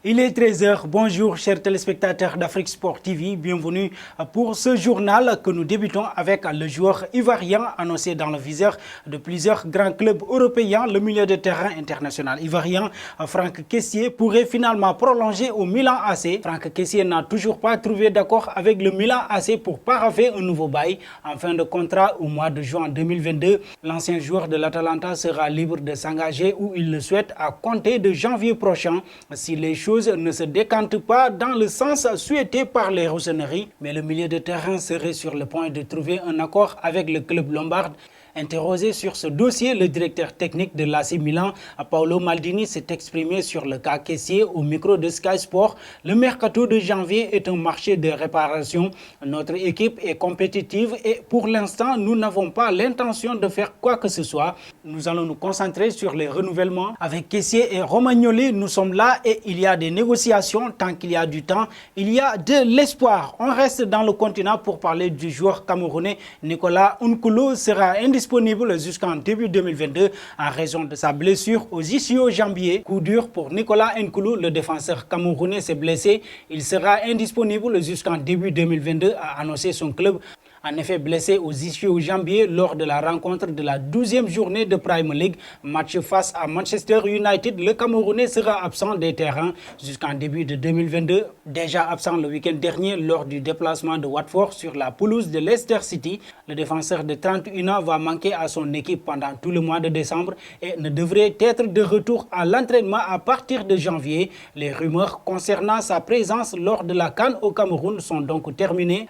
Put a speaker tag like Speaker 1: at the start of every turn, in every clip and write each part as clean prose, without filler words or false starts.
Speaker 1: Il est 13 h. Bonjour chers téléspectateurs d'Afrique Sport TV. Bienvenue pour ce journal que nous débutons avec le joueur ivoirien annoncé dans le viseur de plusieurs grands clubs européens. Le milieu de terrain international ivoirien Franck Kessié pourrait finalement prolonger au Milan AC. Franck Kessié n'a toujours pas trouvé d'accord avec le Milan AC pour paraffer un nouveau bail en fin de contrat au mois de juin 2022. L'ancien joueur de l'Atalanta sera libre de s'engager où il le souhaite à compter de janvier prochain si les choses ne se décantent pas dans le sens souhaité par les Rossoneri. Mais le milieu de terrain serait sur le point de trouver un accord avec le club lombard. Interrogé sur ce dossier, le directeur technique de l'AC Milan, Paolo Maldini, s'est exprimé sur le cas Kessié au micro de Sky Sport. Le mercato de janvier est un marché de réparation. Notre équipe est compétitive et pour l'instant, nous n'avons pas l'intention de faire quoi que ce soit. Nous allons nous concentrer sur les renouvellements. Avec Kessié et Romagnoli, nous sommes là et il y a des négociations. Tant qu'il y a du temps, il y a de l'espoir. On reste dans le continent pour parler du joueur camerounais Nicolas Nkoulou sera disponible jusqu'en début 2022 en raison de sa blessure aux ischio-jambiers. Coup dur pour Nicolas Nkoulou, le défenseur camerounais s'est blessé. Il sera indisponible jusqu'en début 2022, a annoncé son club. En effet, blessé aux ischio-jambiers lors de la rencontre de la 12e journée de Premier League, match face à Manchester United, le Camerounais sera absent des terrains jusqu'en début de 2022. Déjà absent le week-end dernier lors du déplacement de Watford sur la pelouse de Leicester City, le défenseur de 31 ans va manquer à son équipe pendant tout le mois de décembre et ne devrait être de retour à l'entraînement à partir de janvier. Les rumeurs concernant sa présence lors de la CAN au Cameroun sont donc terminées.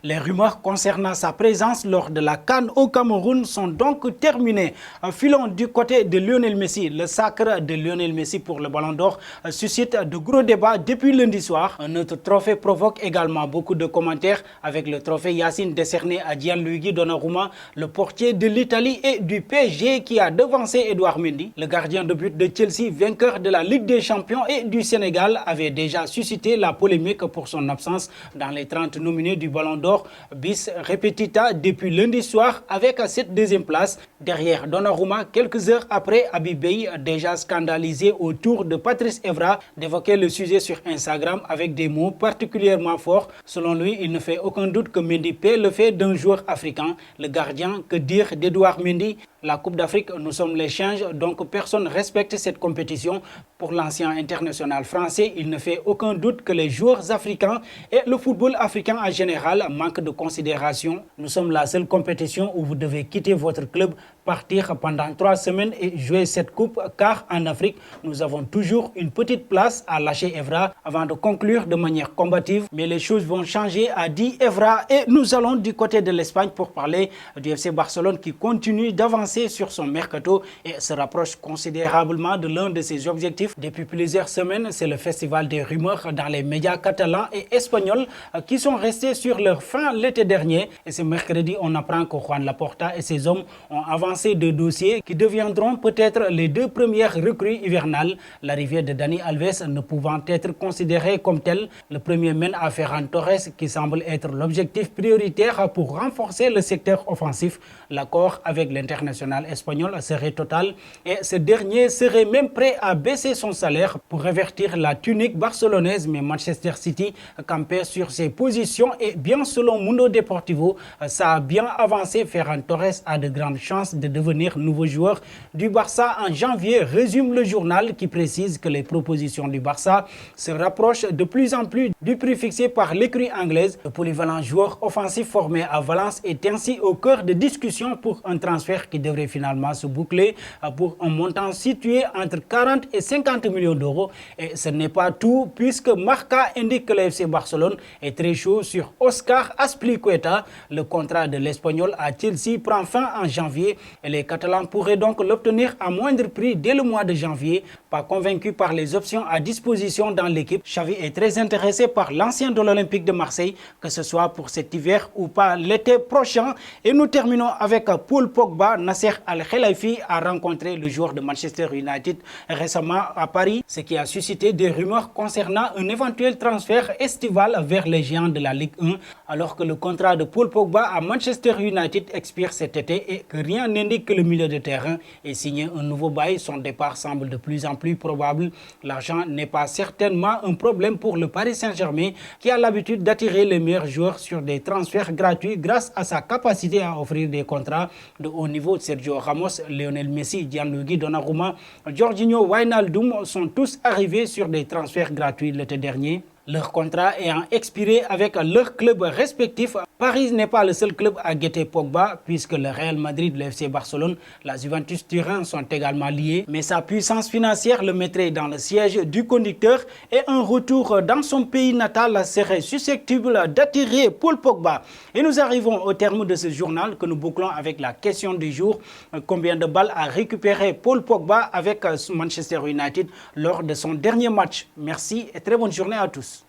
Speaker 1: Présence lors de la CAN au Cameroun sont donc terminées. Filons du côté de Lionel Messi. Le sacre de Lionel Messi pour le Ballon d'Or suscite de gros débats depuis lundi soir. Un autre trophée provoque également beaucoup de commentaires avec le trophée Yacine décerné à Gianluigi Donnarumma, le portier de l'Italie et du PSG qui a devancé Edouard Mendy. Le gardien de but de Chelsea, vainqueur de la Ligue des Champions et du Sénégal, avait déjà suscité la polémique pour son absence dans les 30 nominés du Ballon d'Or bis répétitif depuis lundi soir avec cette deuxième place. Derrière Donnarumma, quelques heures après, Habib Beye, déjà scandalisé autour de Patrice Evra, d'évoquer le sujet sur Instagram avec des mots particulièrement forts. Selon lui, il ne fait aucun doute que Mendy paie le fait d'un joueur africain. Le gardien, que dire d'Edouard Mendy? La Coupe d'Afrique, nous sommes les changes, donc personne ne respecte cette compétition. Pour l'ancien international français, il ne fait aucun doute que les joueurs africains et le football africain en général manquent de considération. Nous sommes la seule compétition où vous devez quitter votre club, partir pendant 3 semaines et jouer cette coupe, car en Afrique, nous avons toujours une petite place, à lâcher Evra avant de conclure de manière combative. Mais les choses vont changer, a dit Evra, et nous allons du côté de l'Espagne pour parler du FC Barcelone qui continue d'avancer sur son mercato et se rapproche considérablement de l'un de ses objectifs. Depuis plusieurs semaines, c'est le festival des rumeurs dans les médias catalans et espagnols qui sont restés sur leur faim l'été dernier. Et ce mercredi, on apprend que Juan Laporta et ses hommes ont avancé 2 dossiers qui deviendront peut-être les 2 premières recrues hivernales. L'arrivée de Dani Alves ne pouvant être considérée comme telle, le premier mène à Ferran Torres qui semble être l'objectif prioritaire pour renforcer le secteur offensif. L'accord avec l'international espagnol serait total et ce dernier serait même prêt à baisser son salaire pour révertir la tunique barcelonaise. Mais Manchester City campait sur ses positions et bien selon Mundo Deportivo, ça a bien avancé. Ferran Torres a de grandes chances de devenir nouveau joueur du Barça en janvier, résume le journal qui précise que les propositions du Barça se rapprochent de plus en plus du prix fixé par l'écurie anglaise. Le polyvalent joueur offensif formé à Valence est ainsi au cœur de discussions pour un transfert qui devrait finalement se boucler pour un montant situé entre 40 et 50 millions d'euros. Et ce n'est pas tout, puisque Marca indique que le FC Barcelone est très chaud sur Oscar Azpilicueta. Le contrat de l'Espagnol à Chelsea prend fin en janvier et les Catalans pourraient donc l'obtenir à moindre prix dès le mois de janvier. Pas convaincu par les options à disposition dans l'équipe, Xavi est très intéressé par l'ancien de l'Olympique de Marseille, que ce soit pour cet hiver ou pas l'été prochain. Et nous terminons avec Paul Pogba. Nasser Al-Khelaifi a rencontré le joueur de Manchester United récemment à Paris, ce qui a suscité des rumeurs concernant un éventuel transfert estival vers les géants de la Ligue 1, alors que le contrat de Paul Pogba à Manchester United expire cet été et que rien n'est indique que le milieu de terrain est signé un nouveau bail. Son départ semble de plus en plus probable. L'argent n'est pas certainement un problème pour le Paris Saint-Germain qui a l'habitude d'attirer les meilleurs joueurs sur des transferts gratuits grâce à sa capacité à offrir des contrats de haut niveau. Sergio Ramos, Lionel Messi, Gianluigi Donnarumma, Jorginho, Wijnaldum sont tous arrivés sur des transferts gratuits l'été dernier. Leur contrat ayant expiré avec leurs clubs respectifs, Paris n'est pas le seul club à guetter Pogba puisque le Real Madrid, le FC Barcelone, la Juventus Turin sont également liés. Mais sa puissance financière le mettrait dans le siège du conducteur et un retour dans son pays natal serait susceptible d'attirer Paul Pogba. Et nous arrivons au terme de ce journal que nous bouclons avec la question du jour. Combien de balles a récupéré Paul Pogba avec Manchester United lors de son dernier match? Merci et très bonne journée à tous.